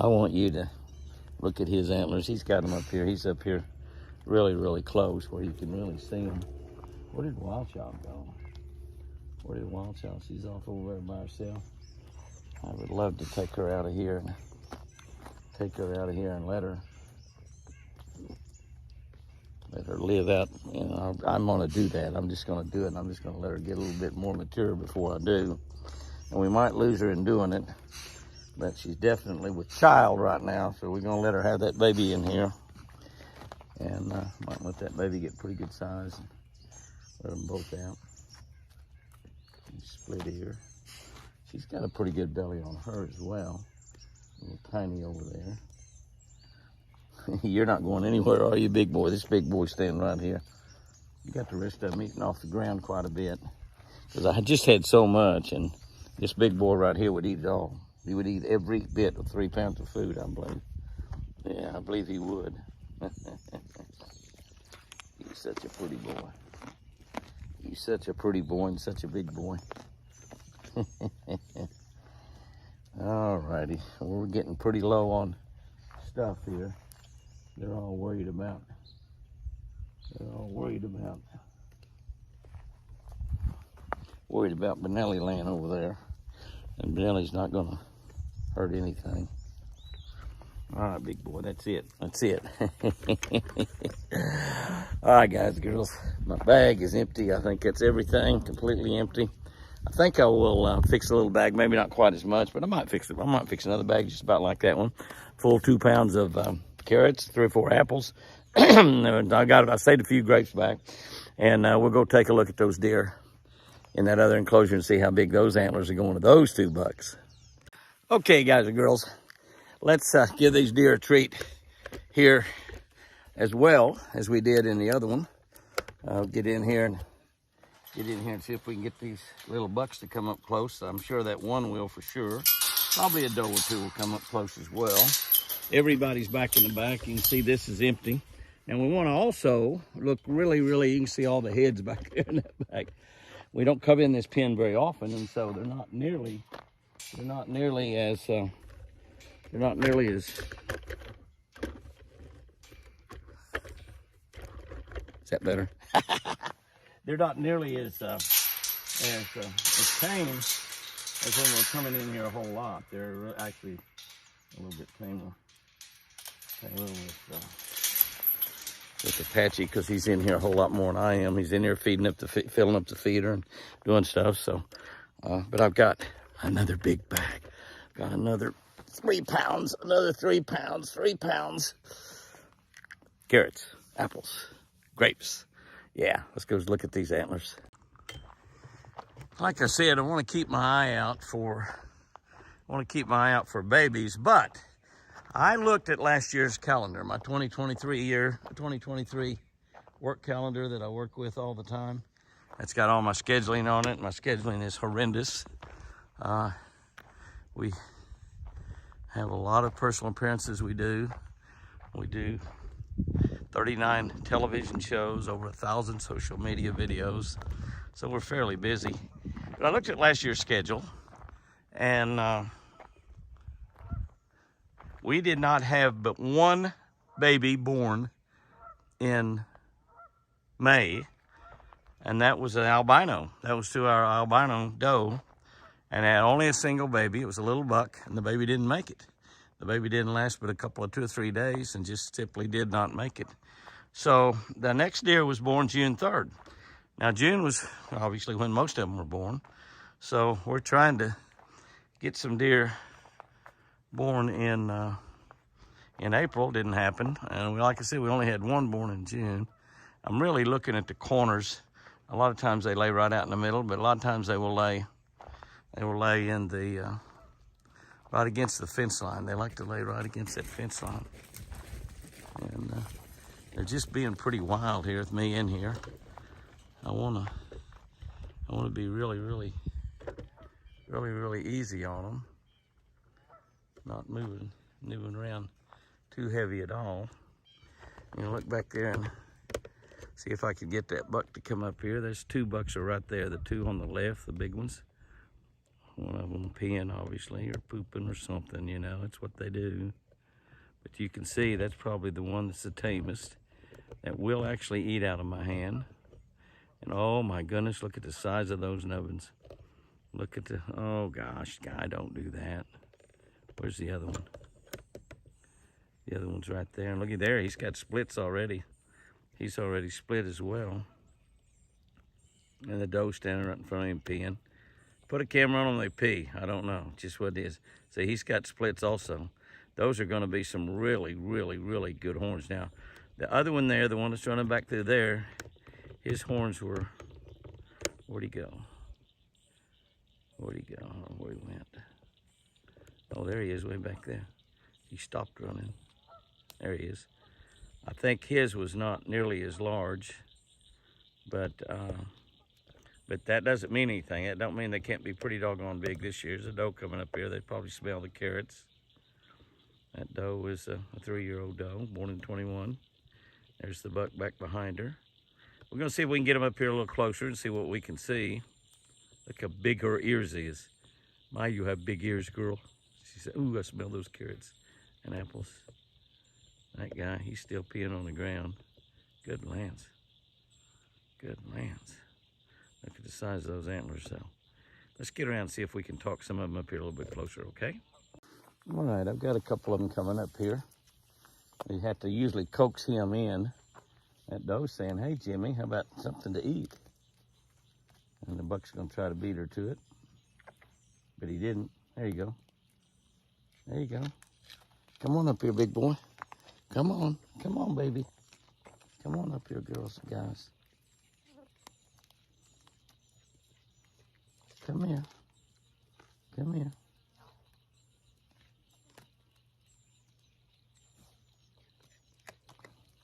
I want you to look at his antlers. He's got them up here. He's up here really, really close where you can really see them. Where did Wild Child go? Where did Wild Child? She's off over there by herself. I would love to take her out of here and let her live out. You know, I'm gonna do that. I'm just gonna do it. And I'm just gonna let her get a little bit more mature before I do. And we might lose her in doing it, but she's definitely with child right now. So we're gonna let her have that baby in here, and might let that baby get pretty good size and let them both out. Split ear. She's got a pretty good belly on her as well. A little tiny over there. You're not going anywhere, are you, big boy? This big boy's standing right here. You got the rest of them eating off the ground quite a bit. Because I just had so much, and this big boy right here would eat it all. He would eat every bit of 3 pounds of food, I believe. Yeah, I believe he would. He's such a pretty boy. He's such a pretty boy and such a big boy. All righty, we're getting pretty low on stuff here. They're all worried about Benelli laying over there, and Benelli's not gonna hurt anything. All right, big boy, that's it. All right, guys and girls, my bag is empty. I think that's everything, completely empty. I think I will fix a little bag, maybe not quite as much, but I might fix it. I might fix another bag just about like that one. Full 2 pounds of carrots, 3 or 4 apples. I saved a few grapes back, and we'll go take a look at those deer in that other enclosure and see how big those antlers are going to those 2 bucks. Okay, guys and girls, let's give these deer a treat here as well as we did in the other one. Get in here and see if we can get these little bucks to come up close. I'm sure that one will for sure. Probably a doe or 2 will come up close as well. Everybody's back in the back. You can see this is empty. And we want to also look really, you can see all the heads back there in that back. We don't come in this pen very often, and so they're not nearly as is that better? They're not nearly as tame as when we're coming in here a whole lot. They're actually a little bit tamer. With Apache, because he's in here a whole lot more than I am. He's in here filling up the feeder and doing stuff. So, but I've got another big bag. Got another 3 pounds, another 3 pounds, 3 pounds. Carrots, apples, grapes. Yeah, let's go look at these antlers. Like I said, I want to keep my eye out for babies, but I looked at last year's calendar, my 2023 work calendar that I work with all the time. It's got all my scheduling on it. My scheduling is horrendous. We have a lot of personal appearances we do. We do 39 television shows, over 1,000 social media videos. So we're fairly busy. But I looked at last year's schedule, and we did not have but 1 baby born in May, and that was an albino. That was to our albino doe, and had only a single baby. It was a little buck, and the baby didn't make it. The baby didn't last but a couple of 2 or 3 days and just simply did not make it. So the next deer was born June 3rd. Now June was obviously when most of them were born. So we're trying to get some deer born in April. Didn't happen. And like I said, we only had 1 born in June. I'm really looking at the corners. A lot of times they lay right out in the middle, but a lot of times they will lay in the right against the fence line. They like to lay right against that fence line. And they're just being pretty wild here with me in here. I wanna be really easy on them. Not moving around too heavy at all. You know, look back there and see if I could get that buck to come up here. There's 2 bucks are right there. The 2 on the left, the big ones. One of them peeing, obviously, or pooping or something, you know. It's what they do. But you can see that's probably the one that's the tamest that will actually eat out of my hand. And oh my goodness, look at the size of those nubbins. Look at the, oh gosh, guy, don't do that. Where's the other one? The other one's right there. And looky there, he's got splits already. He's already split as well. And the doe standing right in front of him peeing. Put a camera on them, they pee. I don't know, just what it is. See, he's got splits also. Those are gonna be some really, really, really good horns. Now, the other one there, the one that's running back through there, his horns were, where'd he go? Where'd he go? I don't know where he went. Oh, there he is, way back there. He stopped running. There he is. I think his was not nearly as large, but that doesn't mean anything. It don't mean they can't be pretty doggone big this year. There's a doe coming up here. They probably smell the carrots. That doe is a 3-year-old doe, born in 21. There's the buck back behind her. We're gonna see if we can get them up here a little closer and see what we can see. Look how big her ears is. My, you have big ears, girl. She said, ooh, I smell those carrots and apples. That guy, he's still peeing on the ground. Good lands. Good lands. Look at the size of those antlers, though. Let's get around and see if we can talk some of them up here a little bit closer, okay? All right, I've got a couple of them coming up here. We have to usually coax him in. That doe's saying, hey, Jimmy, how about something to eat? And the buck's gonna try to beat her to it, but he didn't. There you go. There you go. Come on up here, big boy. Come on, baby. Come on up here, girls and guys. Come here. Come here.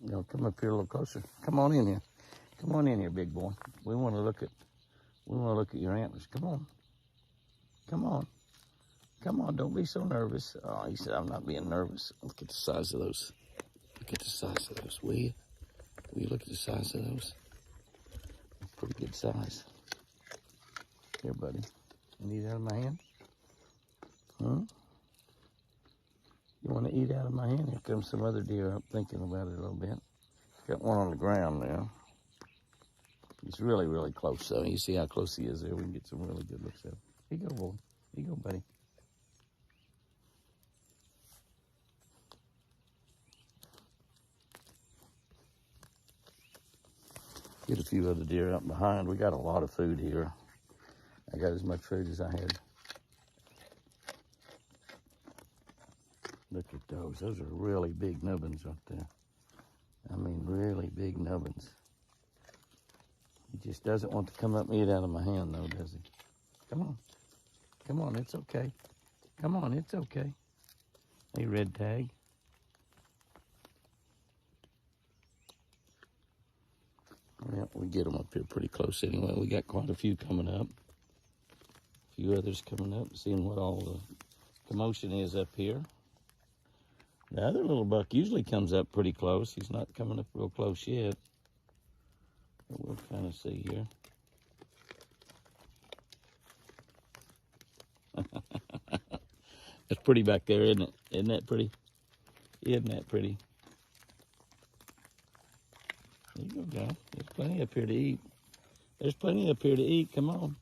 No, come up here a little closer. Come on in here. Come on in here, big boy. We want to look at your antlers. Come on. Come on. Come on, don't be so nervous. Oh, he said, I'm not being nervous. Look at the size of those. Look at the size of those, will you? Will you look at the size of those? Pretty good size. Here, buddy. You need out of my hand? Huh? You want to eat out of my hand? Here comes some other deer up thinking about it a little bit. Got one on the ground now. He's really, really close, though. You see how close he is there? We can get some really good looks at him. Here you go, boy. Here you go, buddy. Get a few other deer out behind. We got a lot of food here. I got as much food as I had. Look at those. Those are really big nubbins right there. I mean, really big nubbins. He just doesn't want to come up and eat out of my hand, though, does he? Come on. Come on, it's okay. Come on, it's okay. Hey, red tag. Yeah, we get them up here pretty close anyway. We got quite a few coming up. A few others coming up, seeing what all the commotion is up here. The other little buck usually comes up pretty close. He's not coming up real close yet. But we'll kind of see here. That's pretty back there, isn't it? Isn't that pretty? Isn't that pretty? There you go, guys. There's plenty up here to eat. There's plenty up here to eat. Come on.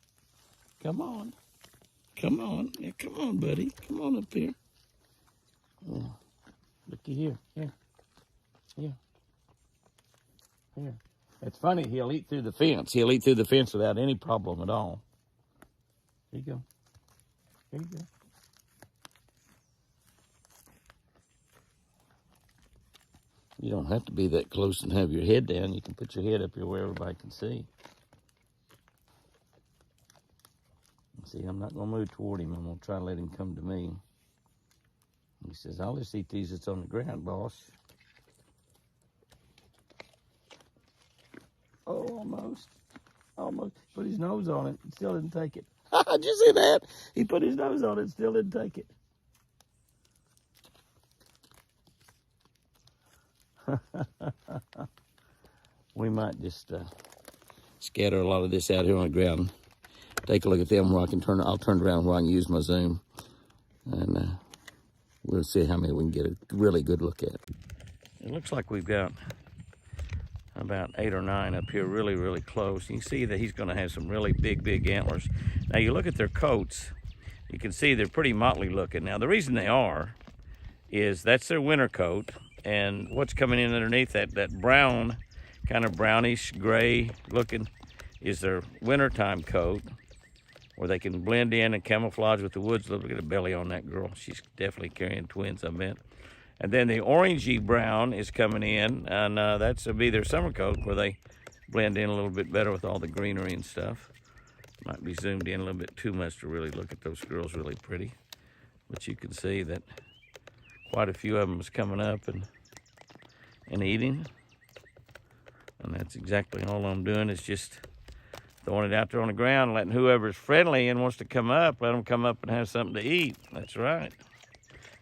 Come on. Come on. Yeah, come on, buddy. Come on up here. Yeah. Looky here. Here. Here. Here. It's funny. He'll eat through the fence. He'll eat through the fence without any problem at all. Here you go. Here you go. You don't have to be that close and have your head down. You can put your head up here where everybody can see. See, I'm not going to move toward him. I'm going to try to let him come to me. He says, I'll just eat these that's on the ground, boss. Oh, almost. Almost. Put his nose on it and still didn't take it. Did you see that? He put his nose on it and still didn't take it. We might just scatter a lot of this out here on the ground. take a look at them where I can I'll turn around where I can use my zoom. And we'll see how many we can get a really good look at. It looks like we've got about 8 or 9 up here really, really close. You can see that he's gonna have some really big antlers. Now you look at their coats, you can see they're pretty motley looking. Now the reason they are is that's their winter coat, and what's coming in underneath that brown, kind of brownish gray looking, is their wintertime coat, where they can blend in and camouflage with the woods. Look at the belly on that girl. She's definitely carrying twins, I bet. And then the orangey brown is coming in, and that's will be their summer coat, where they blend in a little bit better with all the greenery and stuff. Might be zoomed in a little bit too much to really look at those girls really pretty. But you can see that quite a few of them is coming up and eating. And that's exactly all I'm doing, is just throwing it out there on the ground, letting whoever's friendly and wants to come up, let them come up and have something to eat. That's right.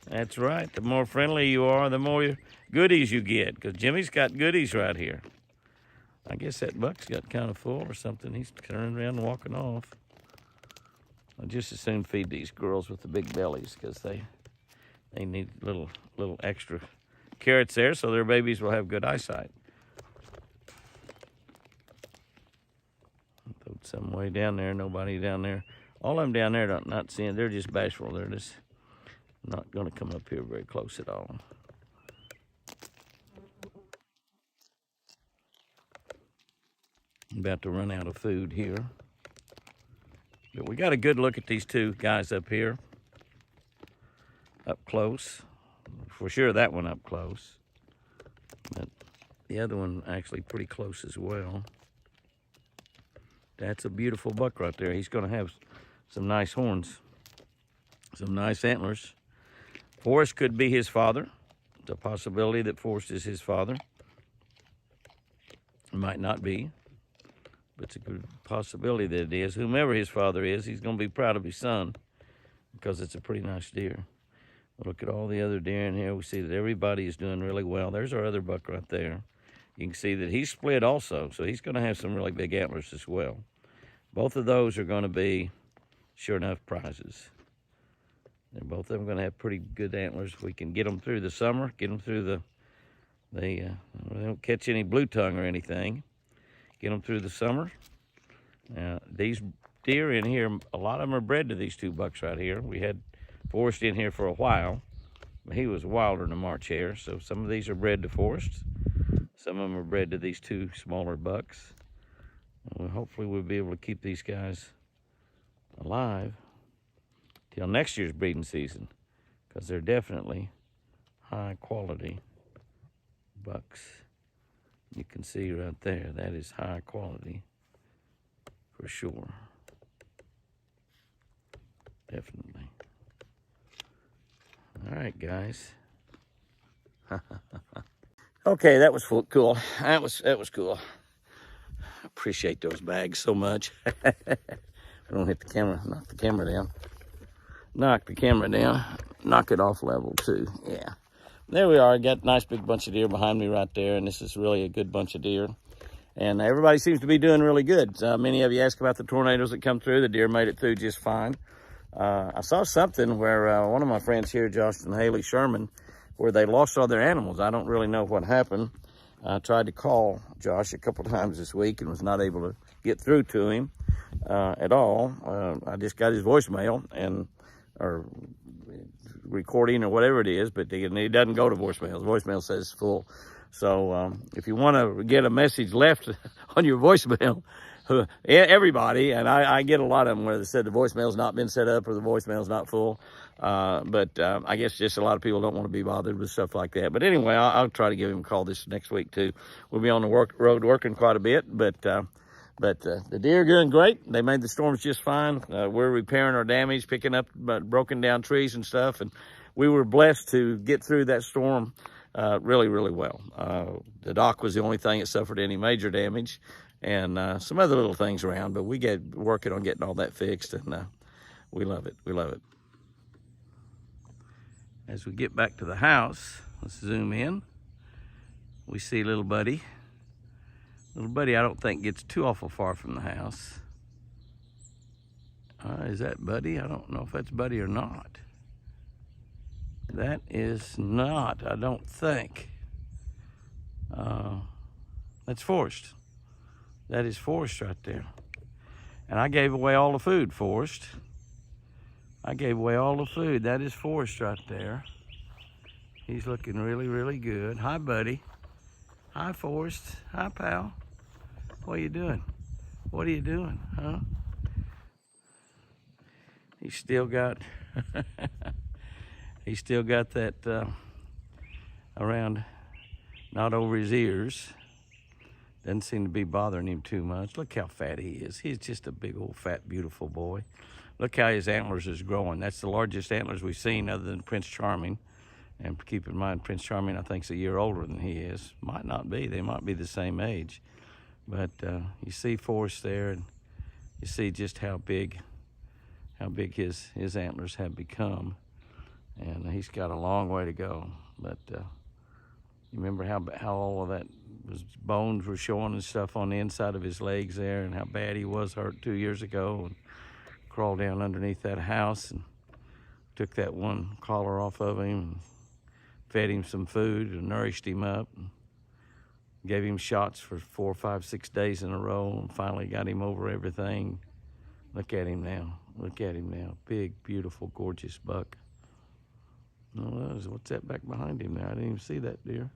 That's right. The more friendly you are, the more goodies you get, because Jimmy's got goodies right here. I guess that buck's got kind of full or something. He's turning around and walking off. I'll just as soon feed these girls with the big bellies, because they need little extra carrots there so their babies will have good eyesight. Some way down there, nobody down there. All of them down there, not seeing, they're just bashful. They're just not going to come up here very close at all. I'm about to run out of food here. But we got a good look at these two guys up here, up close. For sure that one up close. But the other one actually pretty close as well. That's a beautiful buck right there. He's going to have some nice horns, some nice antlers. Forrest could be his father. It's a possibility that Forrest is his father. It might not be, but it's a good possibility that it is. Whomever his father is, he's going to be proud of his son, because it's a pretty nice deer. Look at all the other deer in here. We see that everybody is doing really well. There's our other buck right there. You can see that he's split also, so he's going to have some really big antlers as well. Both of those are going to be, sure enough, prizes. And both of them are going to have pretty good antlers. We can get them through the summer, get them through they don't catch any blue tongue or anything. Get them through the summer. Now, these deer in here, a lot of them are bred to these two bucks right here. We had Forrest in here for a while, but he was wilder than a March hare, so some of these are bred to Forrest. Some of them are bred to these two smaller bucks. Well, hopefully we'll be able to keep these guys alive till next year's breeding season, because they're definitely high quality bucks. You can see right there, that is high quality for sure. Definitely. All right, guys. Okay, that was cool. That was cool. Appreciate those bags so much. I don't hit the camera, knock the camera down. Knock the camera down, knock it off level too, yeah. There we are, got a nice big bunch of deer behind me right there, and this is really a good bunch of deer. And everybody seems to be doing really good. Many of you asked about the tornadoes that come through. The deer made it through just fine. I saw something where one of my friends here, Josh and Haley Sherman, where they lost all their animals. I don't really know what happened. I tried to call Josh a couple times this week and was not able to get through to him at all. I just got his voicemail or recording or whatever it is, but it doesn't go to voicemail. The voicemail says full. So if you want to get a message left on your voicemail, everybody, and I get a lot of them where they said the voicemail's not been set up or the voicemail's not full. But I guess just a lot of people don't want to be bothered with stuff like that. But anyway, I'll try to give him a call this next week too. We'll be on the road working quite a bit, but the deer are doing great. They made the storms just fine. We're repairing our damage, picking up broken down trees and stuff, and we were blessed to get through that storm really, really well. The dock was the only thing that suffered any major damage, and some other little things around, but we get working on getting all that fixed, and we love it. We love it. As we get back to the house, let's zoom in. We see little buddy. Little buddy, I don't think gets too awful far from the house. Is that Buddy? I don't know if that's Buddy or not. That is not, I don't think. That's Forrest. That is Forrest right there. And I gave away all the food, Forrest. I gave away all the food. That is Forrest right there. He's looking really, really good. Hi, Buddy. Hi, Forrest. Hi, pal. What are you doing? What are you doing, huh? He's still got, he's still got that around, not over his ears. Doesn't seem to be bothering him too much. Look how fat he is. He's just a big old fat, beautiful boy. Look how his antlers is growing. That's the largest antlers we've seen other than Prince Charming. And keep in mind, Prince Charming, I think, is a year older than he is. Might not be. They might be the same age. But you see Forrest there, and you see just how big his antlers have become. And he's got a long way to go. But you remember how all of that bones were showing and stuff on the inside of his legs there, and how bad he was hurt 2 years ago, and crawled down underneath that house and took that one collar off of him and fed him some food and nourished him up and gave him shots for 4, 5, 6 days in a row, and finally got him over everything. Look at him now. Look at him now. Big, beautiful, gorgeous buck. Oh, what's that back behind him there? I didn't even see that deer.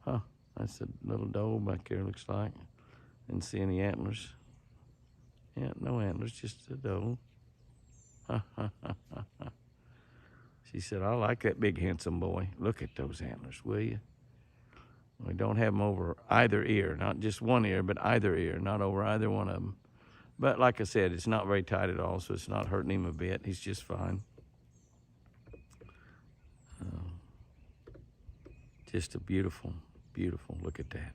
Huh, that's a little doe back there, looks like. Didn't see any antlers. Yeah, no antlers, just a doe. She said, I like that big, handsome boy. Look at those antlers, will you? We don't have them over either ear, not just one ear, but either ear, not over either one of them. But like I said, it's not very tight at all, so it's not hurting him a bit. He's just fine. Just a beautiful, beautiful, look at that.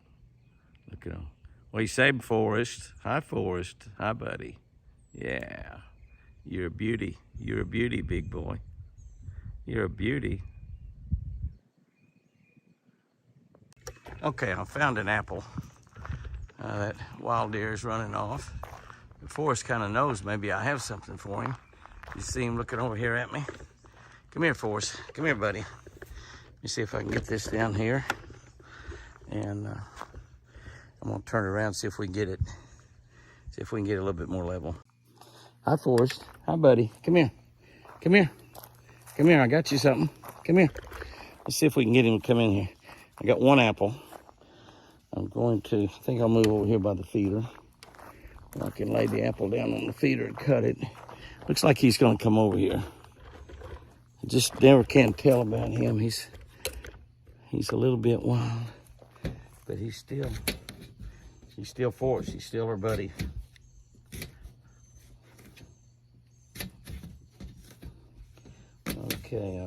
Look at him. What do you say, Forrest? Hi, Forrest. Hi, buddy. Yeah, you're a beauty. You're a beauty, big boy. You're a beauty. Okay, I found an apple. That wild deer is running off. Forrest kind of knows maybe I have something for him. You see him looking over here at me? Come here, Forrest. Come here, buddy. Let me see if I can get this down here. And I'm gonna turn it around, see if we can get it. See if we can get it a little bit more level. Hi, Forrest. Hi, buddy. Come here. Come here. Come here, I got you something. Come here. Let's see if we can get him to come in here. I got one apple. I'm going to, I think I'll move over here by the feeder. I can lay the apple down on the feeder and cut it. Looks like he's gonna come over here. I just never can tell about him. He's a little bit wild, but he's still Forrest. He's still our buddy. Okay,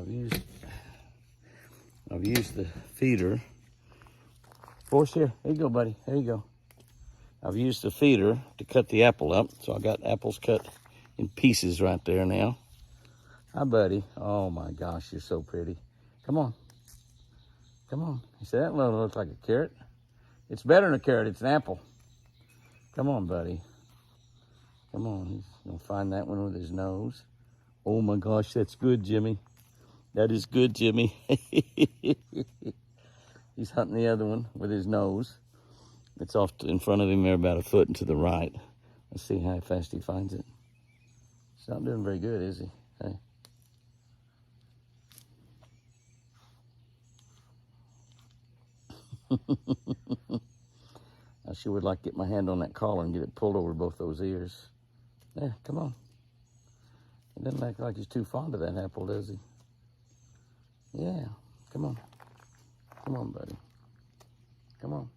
I've used the feeder. Forrest, here you go, buddy. There you go. I've used the feeder to cut the apple up, so I got apples cut in pieces right there now. Hi, buddy. Oh my gosh, you're so pretty. Come on. Come on. You see that little looks like a carrot? It's better than a carrot, it's an apple. Come on, buddy. Come on. He's gonna find that one with his nose. Oh my gosh, that's good, Jimmy. That is good, Jimmy. He's hunting the other one with his nose. It's off in front of him there about a foot and to the right. Let's see how fast he finds it. He's not doing very good, is he? Hey. I sure would like to get my hand on that collar and get it pulled over both those ears. There, come on. He doesn't act like he's too fond of that apple, does he? Yeah, come on. Come on, buddy. Come on.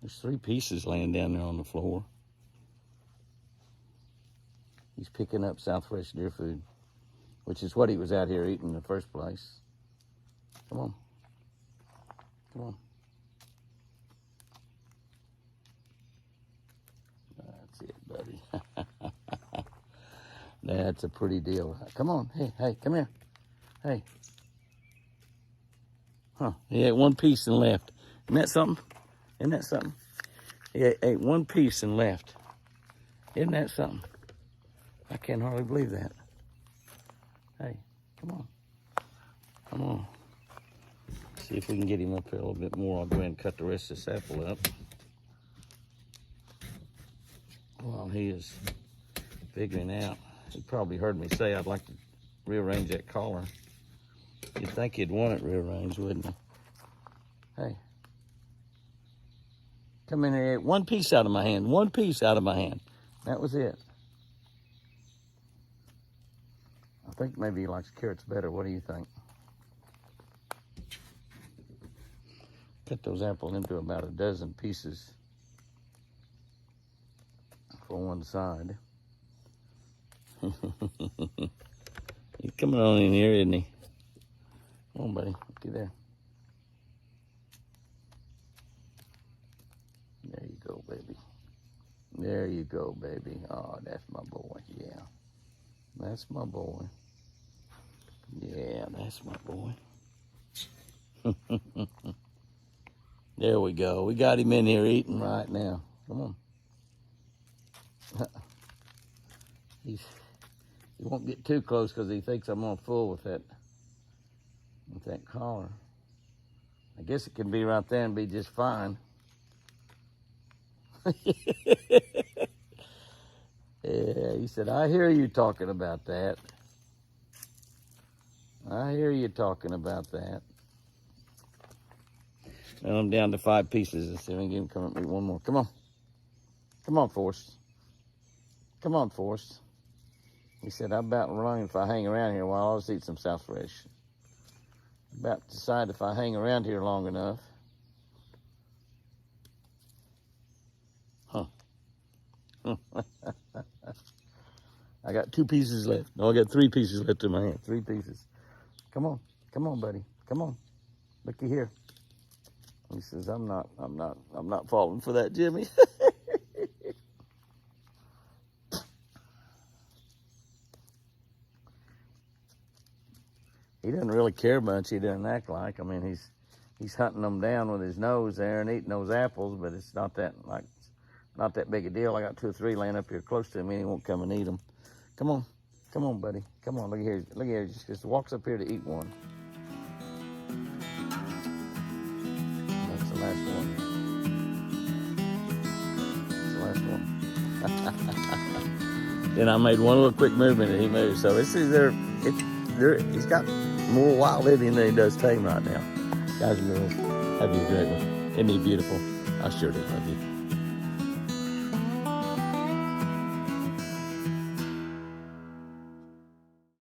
There's 3 pieces laying down there on the floor. He's picking up Southwest deer food, which is what he was out here eating in the first place. Come on. Come on. That's it, buddy. That's a pretty deal. Come on. Hey, hey, come here. Hey. Huh. He had 1 piece and left. Isn't that something? Isn't that something? He ate one piece and left. Isn't that something? I can't hardly believe that. Hey, come on. Come on. See if we can get him up here a little bit more. I'll go ahead and cut the rest of this apple up. While he is figuring out. He probably heard me say I'd like to rearrange that collar. You'd think he'd want it rearranged, wouldn't you? Hey. Come in here, one piece out of my hand, one piece out of my hand. That was it. I think maybe he likes carrots better. What do you think? Cut those apples into about a dozen pieces for one side. He's coming on in here, isn't he? Come on, buddy. Get there. There you go, baby. There you go, baby. Oh, that's my boy. Yeah. That's my boy. Yeah, that's my boy. There we go. We got him in here eating right now. Come on. He won't get too close because he thinks I'm gonna fool with that collar. I guess it can be right there and be just fine. Yeah, he said, I hear you talking about that. I hear you talking about that. Now I'm down to 5 pieces. Let's see if I can get him come at me one more. Come on. Come on, Forrest. Come on, Forrest. He said, I about run if I hang around here a while. I'll just eat some South Fresh. About to decide if I hang around here long enough. Huh. I got 2 pieces left. No, I got 3 pieces left in my hand. 3 pieces. Come on. Come on, buddy. Come on. Looky here. He says, I'm not falling for that, Jimmy. He doesn't really care much. He doesn't act like. I mean, he's hunting them down with his nose there and eating those apples, but it's not that big a deal. I got 2 or 3 laying up here close to him, and he won't come and eat them. Come on, buddy. Come on, look here. Look here. Just walks up here to eat one. That's the last one. That's the last one. Then I made one little quick movement, and he moved. So this is he's got more wild living than he does tame right now. Guys and girls, have you a great one. Isn't he beautiful? I sure do love you.